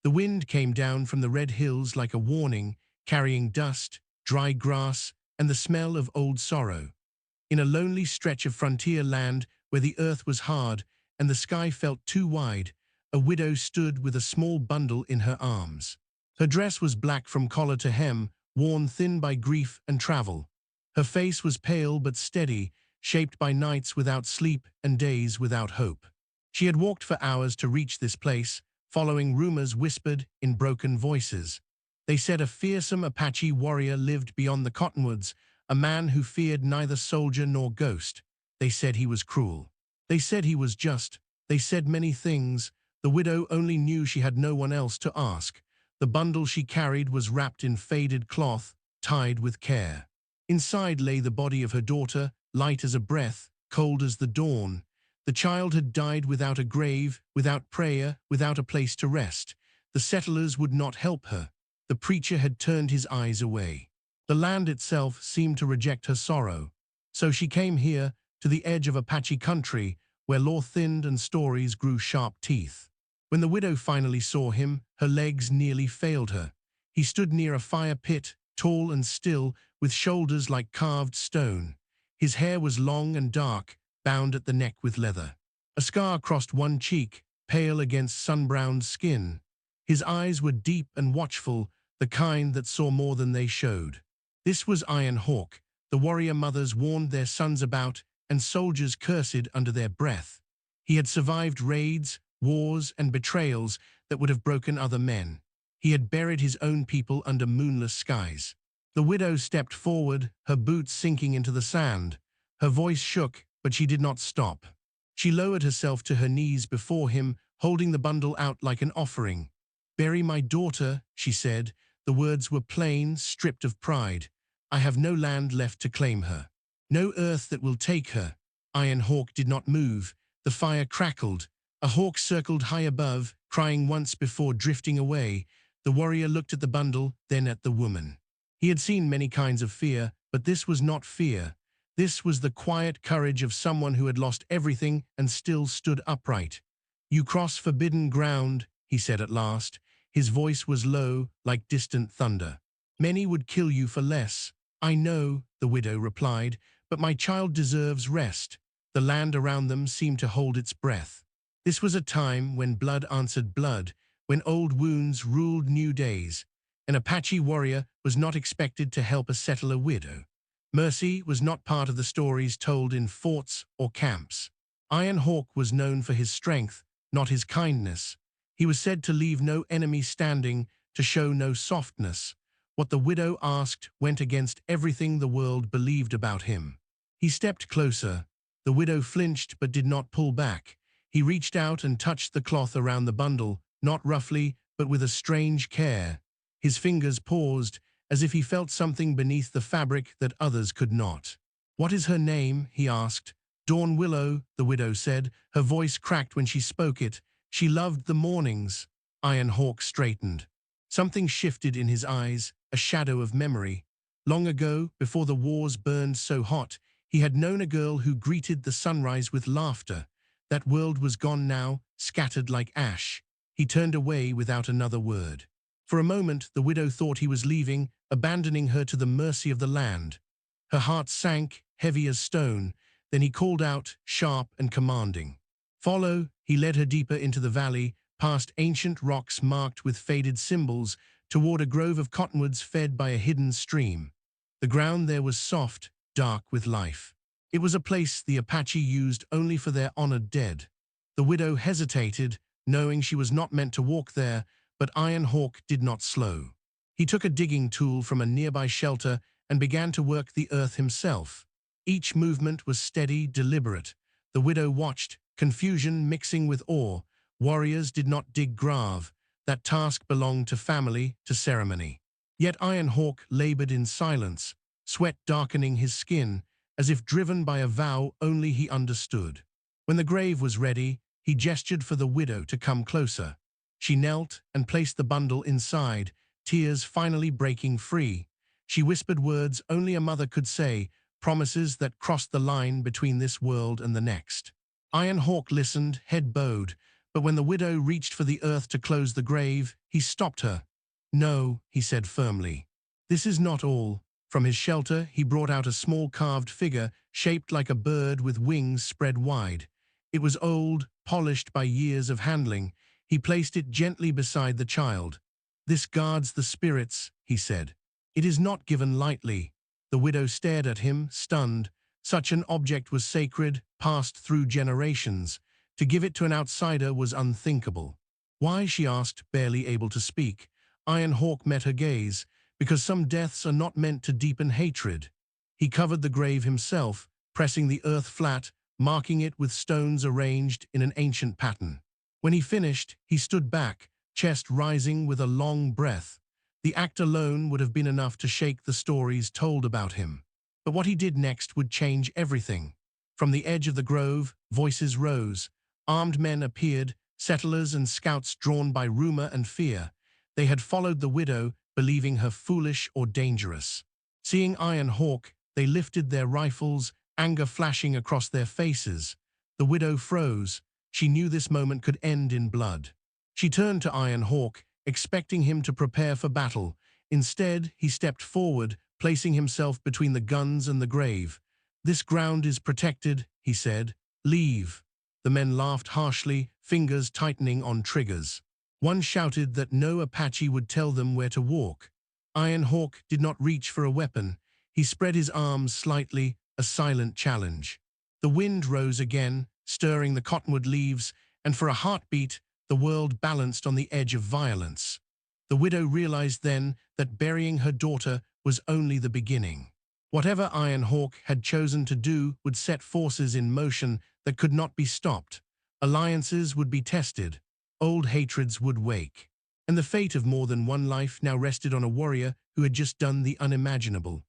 The wind came down from the red hills like a warning, carrying dust, dry grass, and the smell of old sorrow. In a lonely stretch of frontier land where the earth was hard and the sky felt too wide, a widow stood with a small bundle in her arms. Her dress was black from collar to hem, worn thin by grief and travel. Her face was pale but steady, shaped by nights without sleep and days without hope. She had walked for hours to reach this place, following rumors whispered in broken voices. They said a fearsome Apache warrior lived beyond the cottonwoods, a man who feared neither soldier nor ghost. They said he was cruel. They said he was just. They said many things. The widow only knew she had no one else to ask. The bundle she carried was wrapped in faded cloth, tied with care. Inside lay the body of her daughter, light as a breath, cold as the dawn. The child had died without a grave, without prayer, without a place to rest. The settlers would not help her. The preacher had turned his eyes away. The land itself seemed to reject her sorrow. So she came here, to the edge of Apache country, where law thinned and stories grew sharp teeth. When the widow finally saw him, her legs nearly failed her. He stood near a fire pit, tall and still, with shoulders like carved stone. His hair was long and dark, bound at the neck with leather. A scar crossed one cheek, pale against sun-browned skin. His eyes were deep and watchful, the kind that saw more than they showed. This was Iron Hawk, the warrior mothers warned their sons about, and soldiers cursed under their breath. He had survived raids, wars, and betrayals that would have broken other men. He had buried his own people under moonless skies. The widow stepped forward, her boots sinking into the sand. Her voice shook, but she did not stop. She lowered herself to her knees before him, holding the bundle out like an offering. "Bury my daughter," she said. The words were plain, stripped of pride. "I have no land left to claim her. No earth that will take her." Iron Hawk did not move. The fire crackled. A hawk circled high above, crying once before drifting away. The warrior looked at the bundle, then at the woman. He had seen many kinds of fear, but this was not fear. This was the quiet courage of someone who had lost everything and still stood upright. "You cross forbidden ground," he said at last. His voice was low, like distant thunder. "Many would kill you for less." "I know," the widow replied, "but my child deserves rest." The land around them seemed to hold its breath. This was a time when blood answered blood, when old wounds ruled new days. An Apache warrior was not expected to help a settler widow. Mercy was not part of the stories told in forts or camps. Iron Hawk was known for his strength, not his kindness. He was said to leave no enemy standing, to show no softness. What the widow asked went against everything the world believed about him. He stepped closer. The widow flinched but did not pull back. He reached out and touched the cloth around the bundle, not roughly, but with a strange care. His fingers paused, as if he felt something beneath the fabric that others could not. "What is her name?" he asked. "Dawn Willow," the widow said. Her voice cracked when she spoke it. "She loved the mornings." Iron Hawk straightened. Something shifted in his eyes, a shadow of memory. Long ago, before the wars burned so hot, he had known a girl who greeted the sunrise with laughter. That world was gone now, scattered like ash. He turned away without another word. For a moment, the widow thought he was leaving, abandoning her to the mercy of the land. Her heart sank, heavy as stone. Then he called out, sharp and commanding. "Follow." He led her deeper into the valley, past ancient rocks marked with faded symbols, toward a grove of cottonwoods fed by a hidden stream. The ground there was soft, dark with life. It was a place the Apache used only for their honored dead. The widow hesitated, knowing she was not meant to walk there, but Iron Hawk did not slow. He took a digging tool from a nearby shelter and began to work the earth himself. Each movement was steady, deliberate. The widow watched, confusion mixing with awe. Warriors did not dig grave. That task belonged to family, to ceremony. Yet Iron Hawk labored in silence, sweat darkening his skin, as if driven by a vow only he understood. When the grave was ready, he gestured for the widow to come closer. She knelt and placed the bundle inside, tears finally breaking free. She whispered words only a mother could say, promises that crossed the line between this world and the next. Iron Hawk listened, head bowed, But when the widow reached for the earth to close the grave, he stopped her. "No," he said firmly. "This is not all." From his shelter, he brought out a small carved figure shaped like a bird with wings spread wide. It was old, polished by years of handling. He placed it gently beside the child. "This guards the spirits," he said. "It is not given lightly." The widow stared at him, stunned. Such an object was sacred, passed through generations. To give it to an outsider was unthinkable. "Why?" she asked, barely able to speak. Iron Hawk met her gaze. "Because some deaths are not meant to deepen hatred." He covered the grave himself, pressing the earth flat, marking it with stones arranged in an ancient pattern. When he finished, he stood back, chest rising with a long breath. The act alone would have been enough to shake the stories told about him. But what he did next would change everything. From the edge of the grove, voices rose. Armed men appeared, settlers and scouts drawn by rumor and fear. They had followed the widow, believing her foolish or dangerous. Seeing Iron Hawk, they lifted their rifles, anger flashing across their faces. The widow froze. She knew this moment could end in blood. She turned to Iron Hawk, expecting him to prepare for battle. Instead, he stepped forward, placing himself between the guns and the grave. "This ground is protected," he said. "Leave." The men laughed harshly, fingers tightening on triggers. One shouted that no Apache would tell them where to walk. Iron Hawk did not reach for a weapon. He spread his arms slightly, a silent challenge. The wind rose again, stirring the cottonwood leaves, and for a heartbeat, the world balanced on the edge of violence. The widow realized then that burying her daughter was only the beginning. Whatever Iron Hawk had chosen to do would set forces in motion that could not be stopped. Alliances would be tested. Old hatreds would wake. And the fate of more than one life now rested on a warrior who had just done the unimaginable.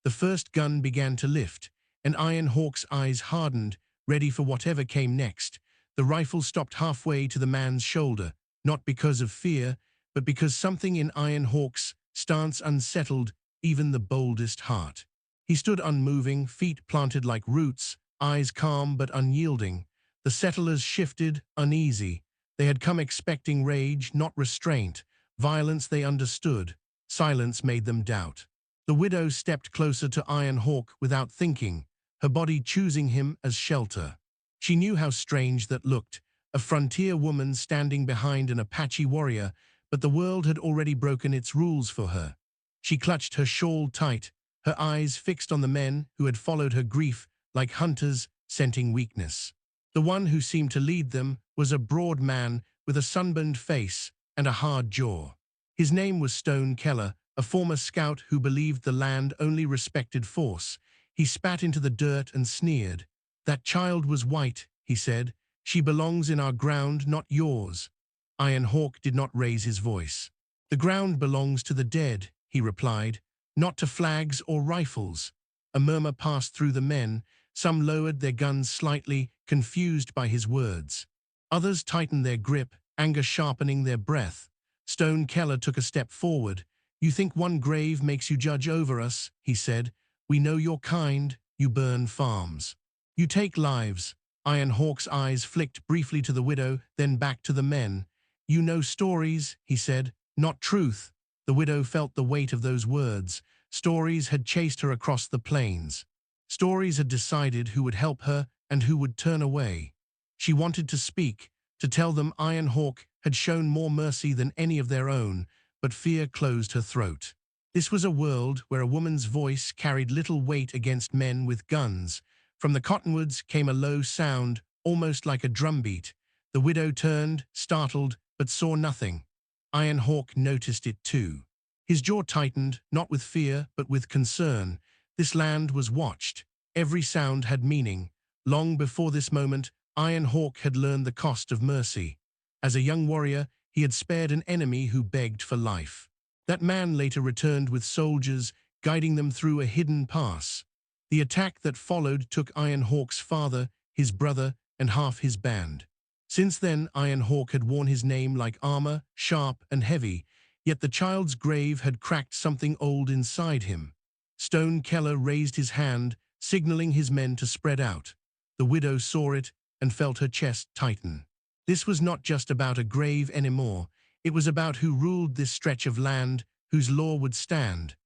The first gun began to lift, and Iron Hawk's eyes hardened, ready for whatever came next. The rifle stopped halfway to the man's shoulder, not because of fear, but because something in Iron Hawk's stance unsettled even the boldest heart. He stood unmoving, feet planted like roots, eyes calm but unyielding. The settlers shifted, uneasy. They had come expecting rage, not restraint. Violence they understood. Silence made them doubt. The widow stepped closer to Iron Hawk without thinking, her body choosing him as shelter. She knew how strange that looked, a frontier woman standing behind an Apache warrior, but the world had already broken its rules for her. She clutched her shawl tight, her eyes fixed on the men who had followed her grief like hunters scenting weakness. The one who seemed to lead them was a broad man with a sunburned face and a hard jaw. His name was Stone Keller, a former scout who believed the land only respected force. He spat into the dirt and sneered. "That child was white," he said. "She belongs in our ground, not yours." Iron Hawk did not raise his voice. "The ground belongs to the dead," he replied, "not to flags or rifles." A murmur passed through the men. Some lowered their guns slightly, confused by his words. Others tightened their grip, anger sharpening their breath. Stone Keller took a step forward. "You think one grave makes you judge over us," he said. "We know your kind. You burn farms. You take lives." Iron Hawk's eyes flicked briefly to the widow, then back to the men. "You know stories," he said, "not truth." The widow felt the weight of those words. Stories had chased her across the plains. Stories had decided who would help her and who would turn away. She wanted to speak, to tell them Iron Hawk had shown more mercy than any of their own, but fear closed her throat. This was a world where a woman's voice carried little weight against men with guns. From the cottonwoods came a low sound, almost like a drumbeat. The widow turned, startled, but saw nothing. Iron Hawk noticed it too. His jaw tightened, not with fear, but with concern. This land was watched. Every sound had meaning. Long before this moment, Iron Hawk had learned the cost of mercy. As a young warrior, he had spared an enemy who begged for life. That man later returned with soldiers, guiding them through a hidden pass. The attack that followed took Iron Hawk's father, his brother, and half his band. Since then, Iron Hawk had worn his name like armor, sharp and heavy, yet the child's grave had cracked something old inside him. Stone Keller raised his hand, signaling his men to spread out. The widow saw it and felt her chest tighten. This was not just about a grave anymore, it was about who ruled this stretch of land, whose law would stand.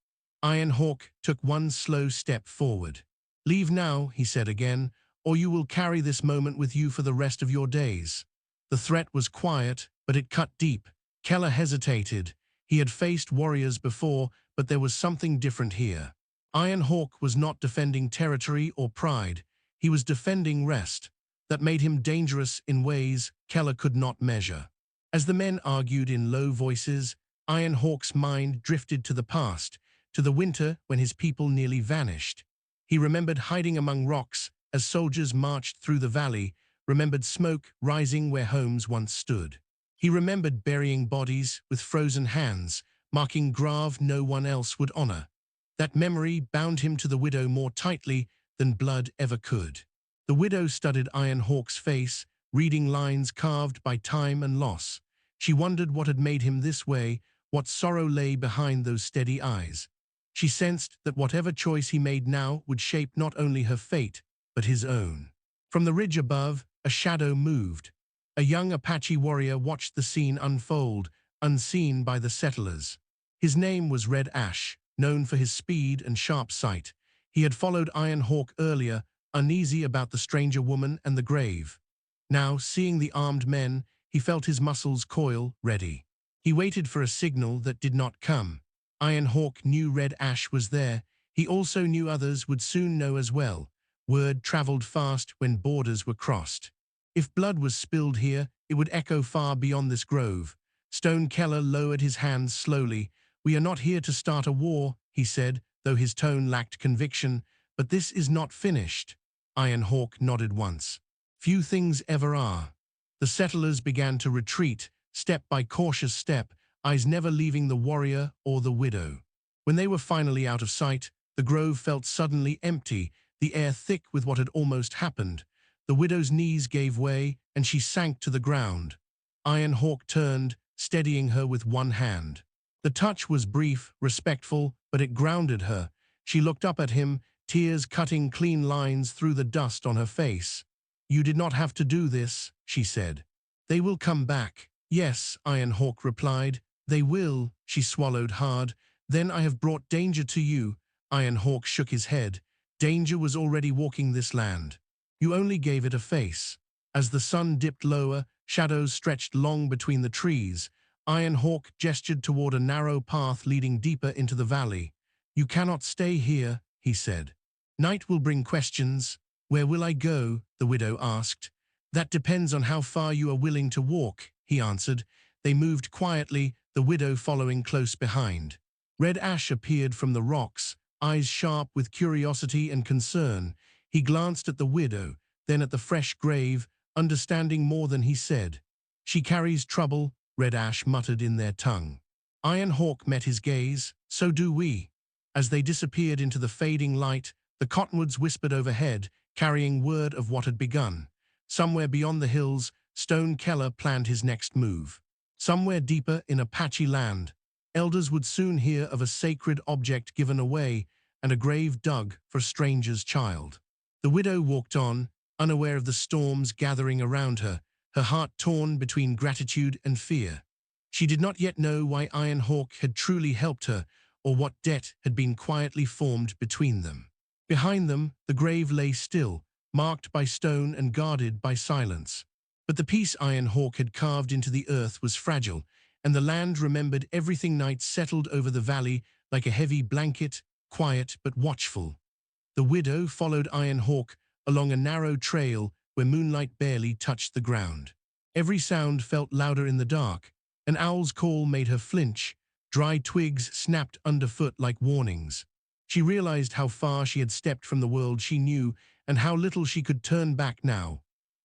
Iron Hawk took one slow step forward. "Leave now," he said again, "or you will carry this moment with you for the rest of your days." The threat was quiet, but it cut deep. Keller hesitated. He had faced warriors before, but there was something different here. Iron Hawk was not defending territory or pride. He was defending rest. That made him dangerous in ways Keller could not measure. As the men argued in low voices, Iron Hawk's mind drifted to the past, to the winter when his people nearly vanished. He remembered hiding among rocks as soldiers marched through the valley, remembered smoke rising where homes once stood. He remembered burying bodies with frozen hands, marking grave no one else would honor. That memory bound him to the widow more tightly than blood ever could. The widow studied Iron Hawk's face, reading lines carved by time and loss. She wondered what had made him this way, what sorrow lay behind those steady eyes. She sensed that whatever choice he made now would shape not only her fate, but his own. From the ridge above, a shadow moved. A young Apache warrior watched the scene unfold, unseen by the settlers. His name was Red Ash, known for his speed and sharp sight. He had followed Iron Hawk earlier, uneasy about the stranger woman and the grave. Now, seeing the armed men, he felt his muscles coil, ready. He waited for a signal that did not come. Iron Hawk knew Red Ash was there. He also knew others would soon know as well. Word traveled fast when borders were crossed. If blood was spilled here, it would echo far beyond this grove. Stone Keller lowered his hands slowly. "We are not here to start a war," he said, though his tone lacked conviction, "but this is not finished." Iron Hawk nodded once. "Few things ever are." The settlers began to retreat, step by cautious step, eyes never leaving the warrior or the widow. When they were finally out of sight, the grove felt suddenly empty, the air thick with what had almost happened. The widow's knees gave way, and she sank to the ground. Iron Hawk turned, steadying her with one hand. The touch was brief, respectful, but it grounded her. She looked up at him, tears cutting clean lines through the dust on her face. "You did not have to do this," she said. "They will come back." "Yes," Iron Hawk replied. "They will." She swallowed hard. "Then I have brought danger to you." Iron Hawk shook his head. Danger was already walking this land. You only gave it a face. As the sun dipped lower, shadows stretched long between the trees. Iron Hawk gestured toward a narrow path leading deeper into the valley. "You cannot stay here," he said. "Night will bring questions." "Where will I go?" the widow asked. "That depends on how far you are willing to walk," he answered. They moved quietly, the widow following close behind. Red Ash appeared from the rocks, eyes sharp with curiosity and concern. He glanced at the widow, then at the fresh grave, understanding more than he said. "She carries trouble," Red Ash muttered in their tongue. Iron Hawk met his gaze. "So do we." As they disappeared into the fading light, the cottonwoods whispered overhead, carrying word of what had begun. Somewhere beyond the hills, Stone Keller planned his next move. Somewhere deeper in Apache land, elders would soon hear of a sacred object given away and a grave dug for a stranger's child. The widow walked on, unaware of the storms gathering around her, her heart torn between gratitude and fear. She did not yet know why Iron Hawk had truly helped her, or what debt had been quietly formed between them. Behind them, the grave lay still, marked by stone and guarded by silence. But the piece Iron Hawk had carved into the earth was fragile, and the land remembered everything. Night settled over the valley like a heavy blanket, quiet but watchful. The widow followed Iron Hawk along a narrow trail where moonlight barely touched the ground. Every sound felt louder in the dark. An owl's call made her flinch. Dry twigs snapped underfoot like warnings. She realized how far she had stepped from the world she knew and how little she could turn back now.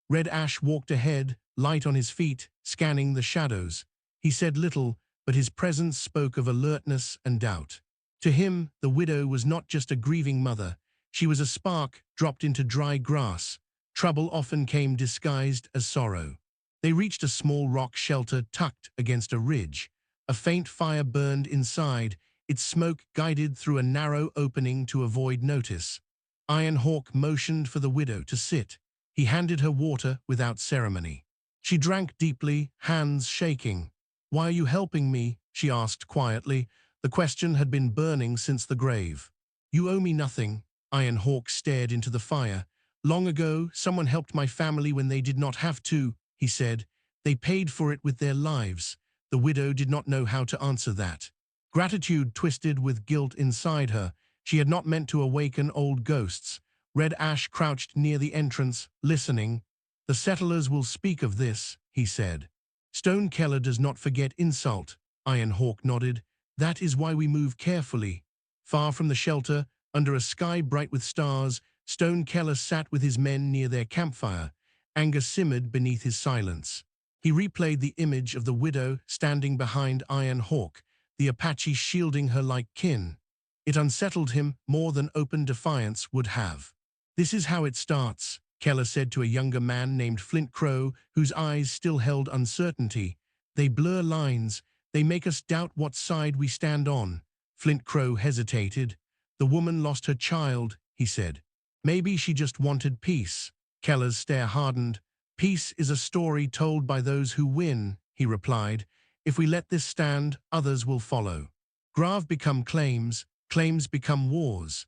Red Ash walked ahead, light on his feet, scanning the shadows. He said little, but his presence spoke of alertness and doubt. To him, the widow was not just a grieving mother. She was a spark dropped into dry grass. Trouble often came disguised as sorrow. They reached a small rock shelter tucked against a ridge. A faint fire burned inside, its smoke guided through a narrow opening to avoid notice. Iron Hawk motioned for the widow to sit. He handed her water without ceremony. She drank deeply, hands shaking. "Why are you helping me?" she asked quietly. The question had been burning since the grave. "You owe me nothing." Iron Hawk stared into the fire. "Long ago, someone helped my family when they did not have to," he said. "They paid for it with their lives." The widow did not know how to answer that. Gratitude twisted with guilt inside her. She had not meant to awaken old ghosts. Red Ash crouched near the entrance, listening. "The settlers will speak of this," he said. "Stone Keller does not forget insult." Iron Hawk nodded. "That is why we move carefully." Far from the shelter, under a sky bright with stars, Stone Keller sat with his men near their campfire. Anger simmered beneath his silence. He replayed the image of the widow standing behind Iron Hawk, the Apache shielding her like kin. It unsettled him more than open defiance would have. "This is how it starts," Keller said to a younger man named Flint Crow, whose eyes still held uncertainty. "They blur lines. They make us doubt what side we stand on." Flint Crow hesitated. "The woman lost her child," he said. "Maybe she just wanted peace." Keller's stare hardened. "Peace is a story told by those who win," he replied. "If we let this stand, others will follow. Grave become claims, claims become wars."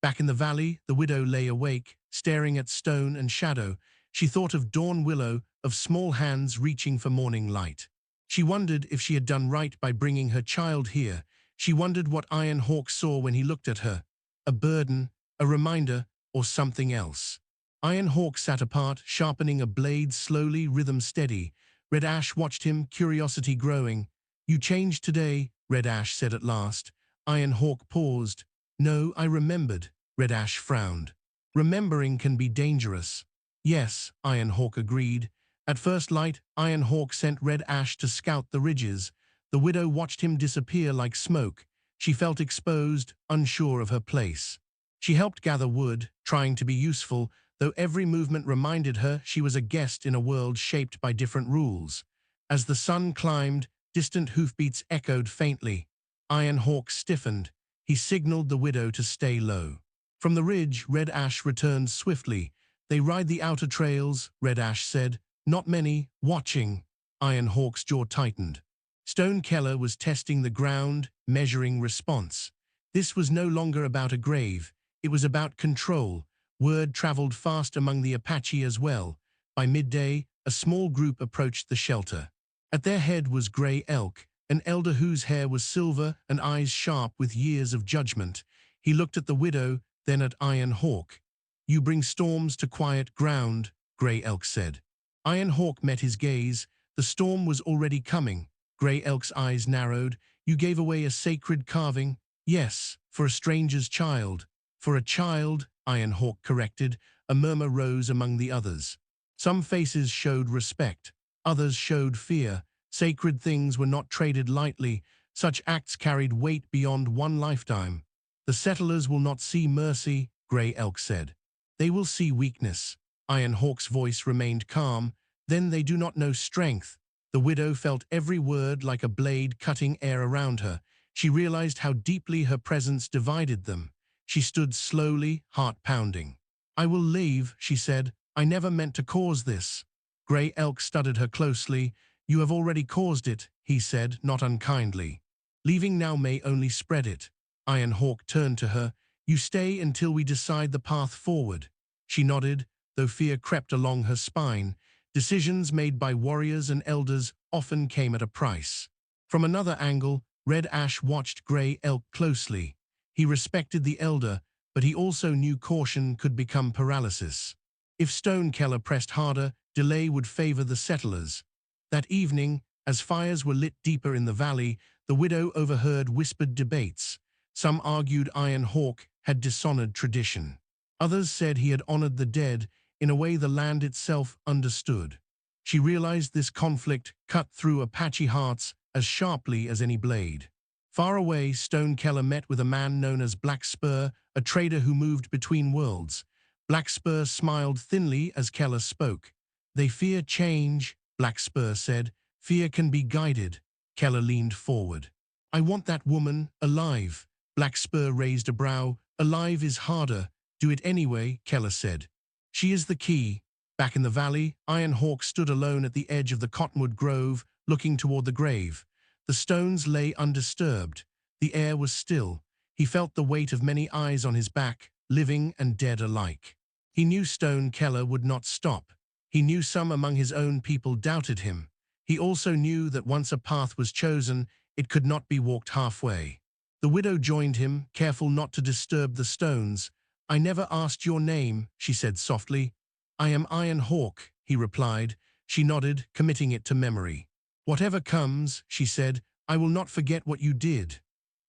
Back in the valley, the widow lay awake, staring at stone and shadow. She thought of Dawn Willow, of small hands reaching for morning light. She wondered if she had done right by bringing her child here. She wondered what Iron Hawk saw when he looked at her. A burden, a reminder, or something else. Iron Hawk sat apart, sharpening a blade slowly, rhythm steady. Red Ash watched him, curiosity growing. "You changed today," Red Ash said at last. Iron Hawk paused. "No, I remembered." Red Ash frowned. "Remembering can be dangerous." "Yes," Iron Hawk agreed. At first light, Iron Hawk sent Red Ash to scout the ridges. The widow watched him disappear like smoke. She felt exposed, unsure of her place. She helped gather wood, trying to be useful, though every movement reminded her she was a guest in a world shaped by different rules. As the sun climbed, distant hoofbeats echoed faintly. Iron Hawk stiffened. He signaled the widow to stay low. From the ridge, Red Ash returned swiftly. "They ride the outer trails," Red Ash said. "Not many, watching." Iron Hawk's jaw tightened. Stone Keller was testing the ground, measuring response. This was no longer about a grave. It was about control. Word traveled fast among the Apache as well. By midday, a small group approached the shelter. At their head was Gray Elk, an elder whose hair was silver and eyes sharp with years of judgment. He looked at the widow, then at Iron Hawk. "You bring storms to quiet ground," Gray Elk said. Iron Hawk met his gaze. The storm was already coming. Gray Elk's eyes narrowed. "You gave away a sacred carving." "Yes, for a stranger's child." "For a child," Iron Hawk corrected. A murmur rose among the others. Some faces showed respect. Others showed fear. Sacred things were not traded lightly. Such acts carried weight beyond one lifetime. "The settlers will not see mercy," Gray Elk said. "They will see weakness." Iron Hawk's voice remained calm. "Then they do not know strength." The widow felt every word like a blade cutting air around her. She realized how deeply her presence divided them. She stood slowly, heart pounding. "I will leave," she said. "I never meant to cause this." Gray Elk studied her closely. "You have already caused it," he said, not unkindly. "Leaving now may only spread it." Iron Hawk turned to her. "You stay until we decide the path forward." She nodded, though fear crept along her spine. Decisions made by warriors and elders often came at a price. From another angle, Red Ash watched Gray Elk closely. He respected the elder, but he also knew caution could become paralysis. If Stone Keller pressed harder, delay would favor the settlers. That evening, as fires were lit deeper in the valley, the widow overheard whispered debates. Some argued Iron Hawk had dishonored tradition. Others said he had honored the dead in a way the land itself understood. She realized this conflict cut through Apache hearts as sharply as any blade. Far away, Stone Keller met with a man known as Black Spur, a trader who moved between worlds. Black Spur smiled thinly as Keller spoke. "They fear change," Black Spur said. "Fear can be guided." Keller leaned forward. "I want that woman alive." Black Spur raised a brow. "Alive is harder." "Do it anyway," Keller said. "She is the key." Back in the valley, Iron Hawk stood alone at the edge of the cottonwood grove, looking toward the grave. The stones lay undisturbed. The air was still. He felt the weight of many eyes on his back, living and dead alike. He knew Stone Keller would not stop. He knew some among his own people doubted him. He also knew that once a path was chosen, it could not be walked halfway. The widow joined him, careful not to disturb the stones. "I never asked your name," she said softly. "I am Iron Hawk," he replied. She nodded, committing it to memory. "Whatever comes," she said, "I will not forget what you did."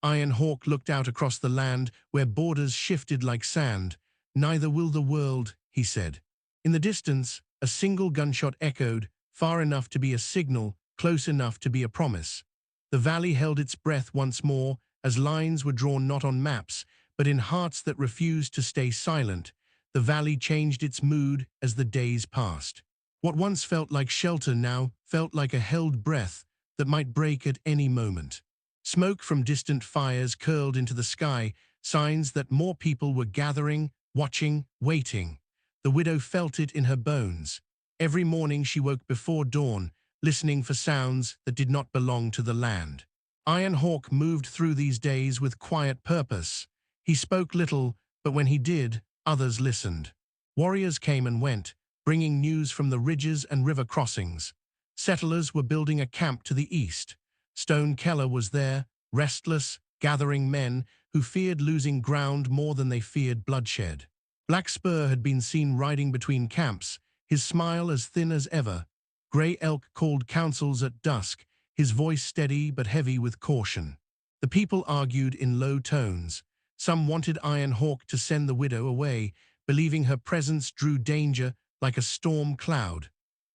Iron Hawk looked out across the land where borders shifted like sand. "Neither will the world," he said. In the distance, a single gunshot echoed, far enough to be a signal, close enough to be a promise. The valley held its breath once more, as lines were drawn not on maps, but in hearts that refused to stay silent. The valley changed its mood as the days passed. What once felt like shelter now felt like a held breath that might break at any moment. Smoke from distant fires curled into the sky, signs that more people were gathering, watching, waiting. The widow felt it in her bones. Every morning she woke before dawn, listening for sounds that did not belong to the land. Iron Hawk moved through these days with quiet purpose. He spoke little, but when he did, others listened. Warriors came and went, bringing news from the ridges and river crossings. Settlers were building a camp to the east. Stone Keller was there, restless, gathering men who feared losing ground more than they feared bloodshed. Black Spur had been seen riding between camps, his smile as thin as ever. Grey Elk called councils at dusk, his voice steady but heavy with caution. The people argued in low tones. Some wanted Iron Hawk to send the widow away, believing her presence drew danger like a storm cloud.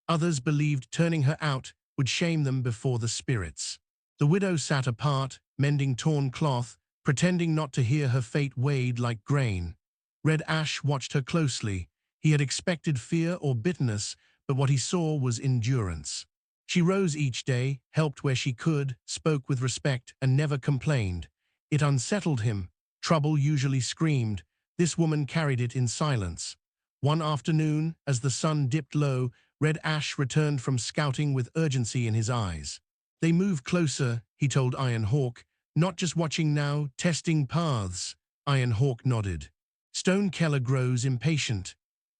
Others believed turning her out would shame them before the spirits. The widow sat apart, mending torn cloth, pretending not to hear her fate weighed like grain. Red Ash watched her closely. He had expected fear or bitterness, but what he saw was endurance. She rose each day, helped where she could, spoke with respect, and never complained. It unsettled him. Trouble usually screamed. This woman carried it in silence. One afternoon, as the sun dipped low, Red Ash returned from scouting with urgency in his eyes. "They move closer," he told Iron Hawk. "Not just watching now, testing paths." Iron Hawk nodded. Stone Keller grows impatient.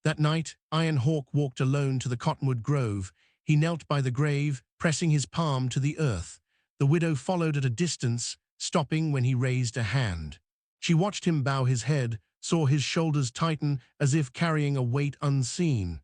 That night, Iron Hawk walked alone to the cottonwood grove. He knelt by the grave, pressing his palm to the earth. The widow followed at a distance, stopping when he raised a hand. She watched him bow his head, saw his shoulders tighten as if carrying a weight unseen.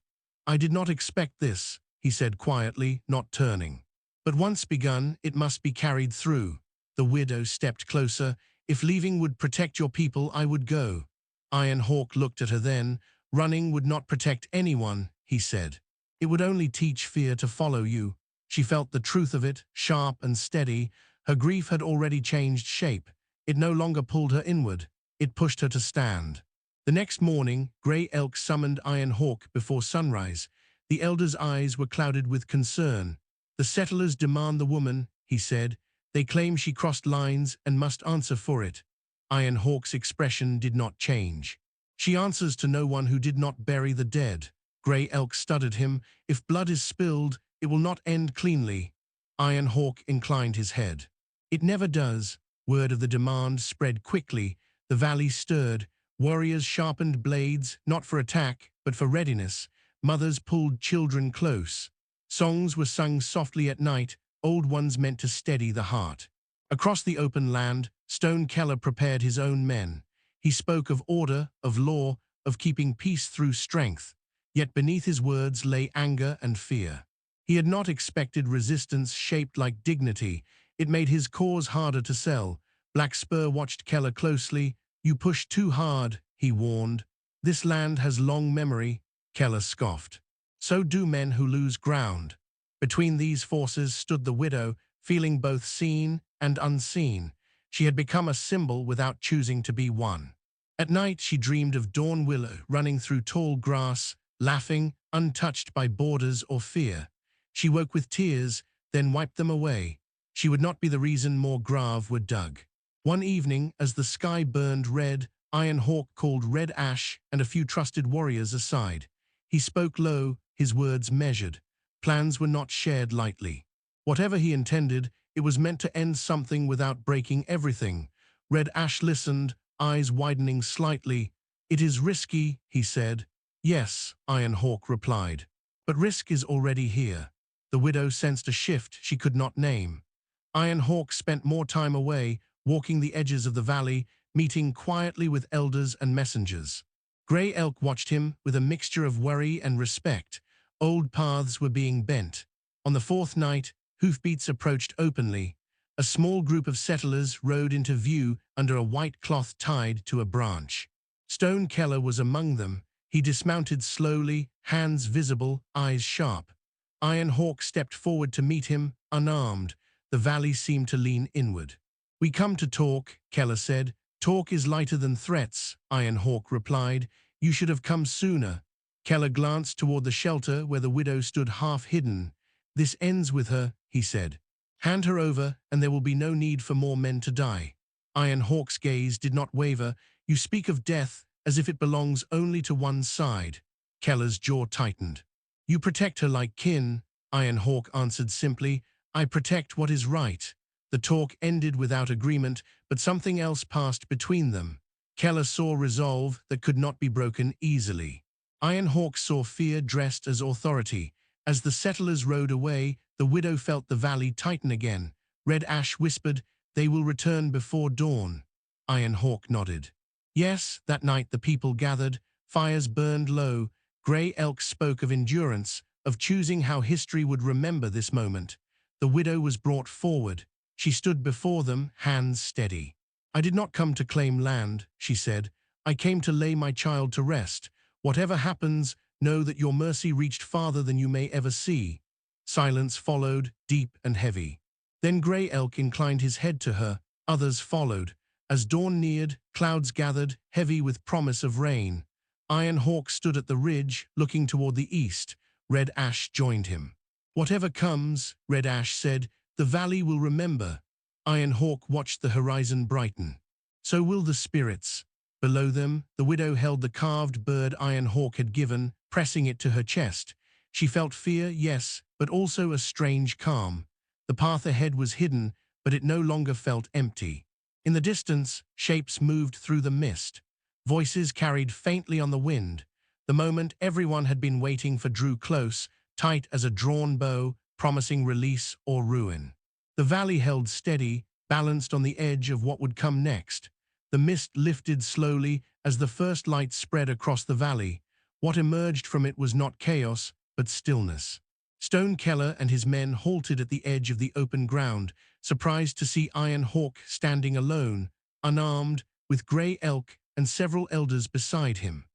"I did not expect this," he said quietly, not turning. "But once begun, it must be carried through." The widow stepped closer. "If leaving would protect your people, I would go." Iron Hawk looked at her then. "Running would not protect anyone," he said. "It would only teach fear to follow you." She felt the truth of it, sharp and steady. Her grief had already changed shape. It no longer pulled her inward. It pushed her to stand. The next morning, Grey Elk summoned Iron Hawk before sunrise. The elder's eyes were clouded with concern. "The settlers demand the woman," he said. "They claim she crossed lines and must answer for it." Iron Hawk's expression did not change. "She answers to no one who did not bury the dead." Grey Elk stuttered him. "If blood is spilled, it will not end cleanly." Iron Hawk inclined his head. "It never does." Word of the demand spread quickly. The valley stirred. Warriors sharpened blades, not for attack, but for readiness. Mothers pulled children close. Songs were sung softly at night, old ones meant to steady the heart. Across the open land, Stone Keller prepared his own men. He spoke of order, of law, of keeping peace through strength. Yet beneath his words lay anger and fear. He had not expected resistance shaped like dignity. It made his cause harder to sell. Black Spur watched Keller closely. "You push too hard," he warned. "This land has long memory," Keller scoffed. "So do men who lose ground." Between these forces stood the widow, feeling both seen and unseen. She had become a symbol without choosing to be one. At night she dreamed of Dawn Willow running through tall grass, laughing, untouched by borders or fear. She woke with tears, then wiped them away. She would not be the reason more graves were dug. One evening, as the sky burned red, Iron Hawk called Red Ash and a few trusted warriors aside. He spoke low, his words measured. Plans were not shared lightly. Whatever he intended, it was meant to end something without breaking everything. Red Ash listened, eyes widening slightly. "It is risky," he said. "Yes," Iron Hawk replied. "But risk is already here." The widow sensed a shift she could not name. Iron Hawk spent more time away, walking the edges of the valley, meeting quietly with elders and messengers. Grey Elk watched him with a mixture of worry and respect. Old paths were being bent. On the fourth night, hoofbeats approached openly. A small group of settlers rode into view under a white cloth tied to a branch. Stone Keller was among them. He dismounted slowly, hands visible, eyes sharp. Iron Hawk stepped forward to meet him, unarmed. The valley seemed to lean inward. "We come to talk," Keller said. "Talk is lighter than threats," Iron Hawk replied. "You should have come sooner." Keller glanced toward the shelter where the widow stood half hidden. "This ends with her," he said. "Hand her over, and there will be no need for more men to die." Iron Hawk's gaze did not waver. "You speak of death as if it belongs only to one side." Keller's jaw tightened. "You protect her like kin," Iron Hawk answered simply. "I protect what is right." The talk ended without agreement, but something else passed between them. Keller saw resolve that could not be broken easily. Iron Hawk saw fear dressed as authority. As the settlers rode away, the widow felt the valley tighten again. Red Ash whispered, "They will return before dawn." Iron Hawk nodded. Yes, that night the people gathered. Fires burned low. Grey Elk spoke of endurance, of choosing how history would remember this moment. The widow was brought forward. She stood before them, hands steady. "I did not come to claim land," she said. "I came to lay my child to rest. Whatever happens, know that your mercy reached farther than you may ever see." Silence followed, deep and heavy. Then Grey Elk inclined his head to her. Others followed. As dawn neared, clouds gathered, heavy with promise of rain. Iron Hawk stood at the ridge, looking toward the east. Red Ash joined him. "Whatever comes," Red Ash said, "the valley will remember." Iron Hawk watched the horizon brighten. "So will the spirits." Below them, the widow held the carved bird Iron Hawk had given, pressing it to her chest. She felt fear, yes, but also a strange calm. The path ahead was hidden, but it no longer felt empty. In the distance, shapes moved through the mist. Voices carried faintly on the wind. The moment everyone had been waiting for drew close, tight as a drawn bow, promising release or ruin. The valley held steady, balanced on the edge of what would come next. The mist lifted slowly as the first light spread across the valley. What emerged from it was not chaos, but stillness. Stone Keller and his men halted at the edge of the open ground, surprised to see Iron Hawk standing alone, unarmed, with Grey Elk and several elders beside him.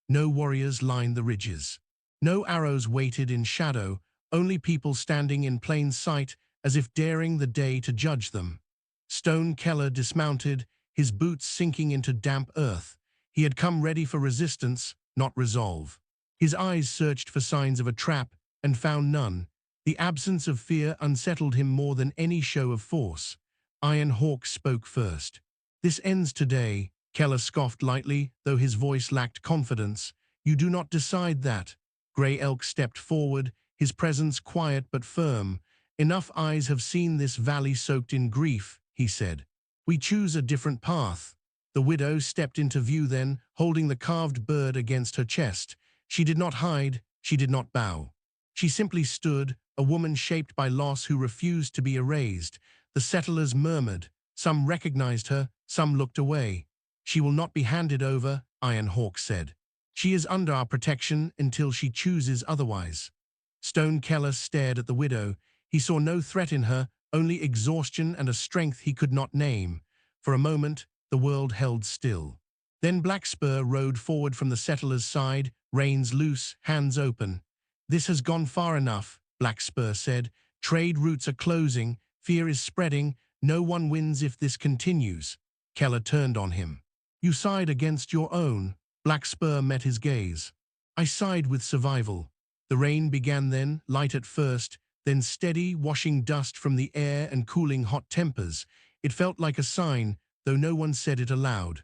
No warriors lined the ridges. No arrows waited in shadow, only people standing in plain sight as if daring the day to judge them. Stone Keller dismounted, his boots sinking into damp earth. He had come ready for resistance, not resolve. His eyes searched for signs of a trap and found none. The absence of fear unsettled him more than any show of force. Iron Hawk spoke first. "This ends today," Keller scoffed lightly, though his voice lacked confidence. "You do not decide that." Grey Elk stepped forward, his presence quiet but firm. "Enough eyes have seen this valley soaked in grief," he said. "We choose a different path." The widow stepped into view then, holding the carved bird against her chest. She did not hide, she did not bow. She simply stood, a woman shaped by loss who refused to be erased. The settlers murmured. Some recognized her, some looked away. "She will not be handed over," Iron Hawk said. "She is under our protection until she chooses otherwise." Stone Keller stared at the widow. He saw no threat in her, only exhaustion and a strength he could not name. For a moment, the world held still. Then Black Spur rode forward from the settler's side, reins loose, hands open. "This has gone far enough," Black Spur said. "Trade routes are closing, fear is spreading, no one wins if this continues." Keller turned on him. "You side against your own." Black Spur met his gaze. "I side with survival." The rain began then, light at first, then steady, washing dust from the air and cooling hot tempers. It felt like a sign, though no one said it aloud.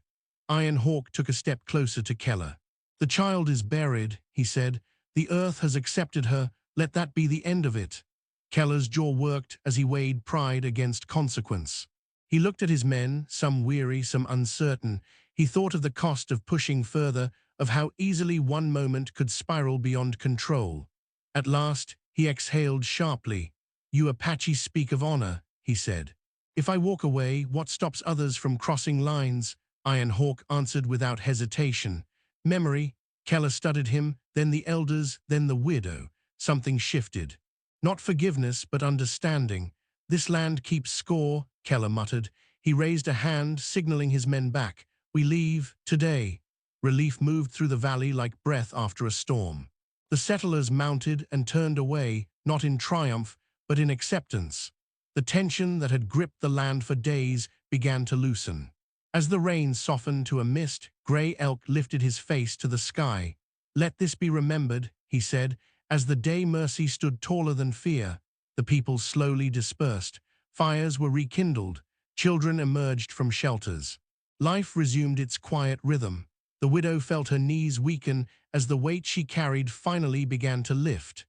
Iron Hawk took a step closer to Keller. "The child is buried," he said. The earth has accepted her, let that be the end of it. Keller's jaw worked as he weighed pride against consequence. He looked at his men, some weary, some uncertain. He thought of the cost of pushing further, of how easily one moment could spiral beyond control. At last, he exhaled sharply. "You Apache speak of honor," he said. "If I walk away, what stops others from crossing lines?" Iron Hawk answered without hesitation. "Memory." Keller studied him, then the elders, then the widow. Something shifted. "Not forgiveness, but understanding. This land keeps score," Keller muttered. He raised a hand, signaling his men back. "We leave, today." Relief moved through the valley like breath after a storm. The settlers mounted and turned away, not in triumph, but in acceptance. The tension that had gripped the land for days began to loosen. As the rain softened to a mist, Grey Elk lifted his face to the sky. "Let this be remembered," he said, as the day mercy stood taller than fear. The people slowly dispersed. Fires were rekindled. Children emerged from shelters. Life resumed its quiet rhythm. The widow felt her knees weaken as the weight she carried finally began to lift.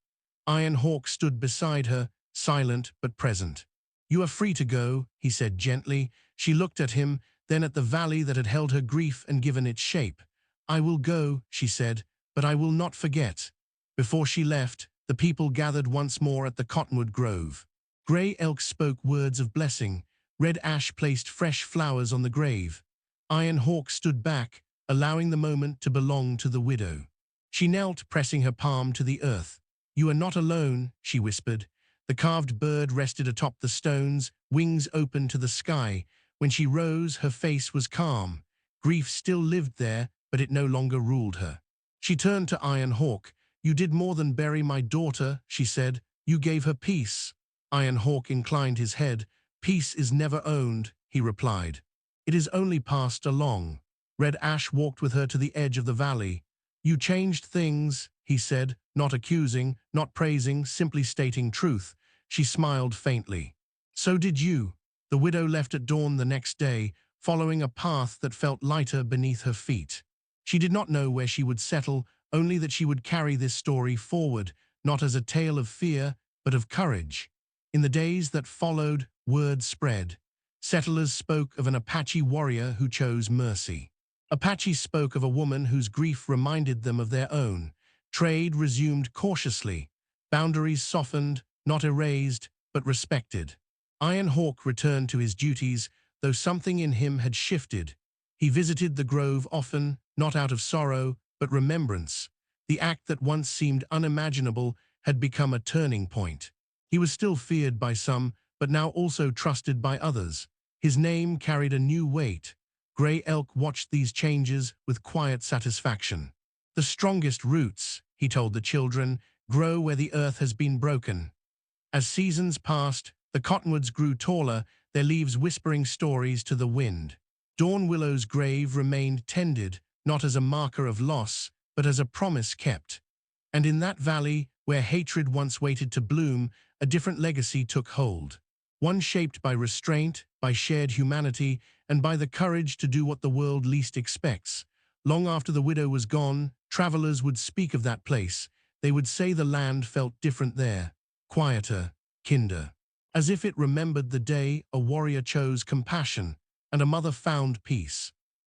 Iron Hawk stood beside her, silent but present. "You are free to go," he said gently. She looked at him, then at the valley that had held her grief and given it shape. "I will go," she said, "but I will not forget." Before she left, the people gathered once more at the cottonwood grove. Grey Elk spoke words of blessing. Red Ash placed fresh flowers on the grave. Iron Hawk stood back, allowing the moment to belong to the widow. She knelt, pressing her palm to the earth. "You are not alone," she whispered. The carved bird rested atop the stones, wings open to the sky. When she rose, her face was calm. Grief still lived there, but it no longer ruled her. She turned to Iron Hawk. "You did more than bury my daughter," she said. "You gave her peace." Iron Hawk inclined his head. "Peace is never owned," he replied. "It is only passed along." Red Ash walked with her to the edge of the valley. "You changed things," he said, not accusing, not praising, simply stating truth. She smiled faintly. "So did you." The widow left at dawn the next day, following a path that felt lighter beneath her feet. She did not know where she would settle, only that she would carry this story forward, not as a tale of fear, but of courage. In the days that followed, word spread. Settlers spoke of an Apache warrior who chose mercy. Apaches spoke of a woman whose grief reminded them of their own. Trade resumed cautiously. Boundaries softened, not erased, but respected. Iron Hawk returned to his duties, though something in him had shifted. He visited the grove often, not out of sorrow, but remembrance. The act that once seemed unimaginable had become a turning point. He was still feared by some, but now also trusted by others. His name carried a new weight. Grey Elk watched these changes with quiet satisfaction. "The strongest roots," he told the children, "grow where the earth has been broken." As seasons passed, the cottonwoods grew taller, their leaves whispering stories to the wind. Dawn Willow's grave remained tended, not as a marker of loss, but as a promise kept. And in that valley, where hatred once waited to bloom, a different legacy took hold. One shaped by restraint, by shared humanity, and by the courage to do what the world least expects. Long after the widow was gone, travelers would speak of that place. They would say the land felt different there, quieter, kinder. As if it remembered the day a warrior chose compassion and a mother found peace.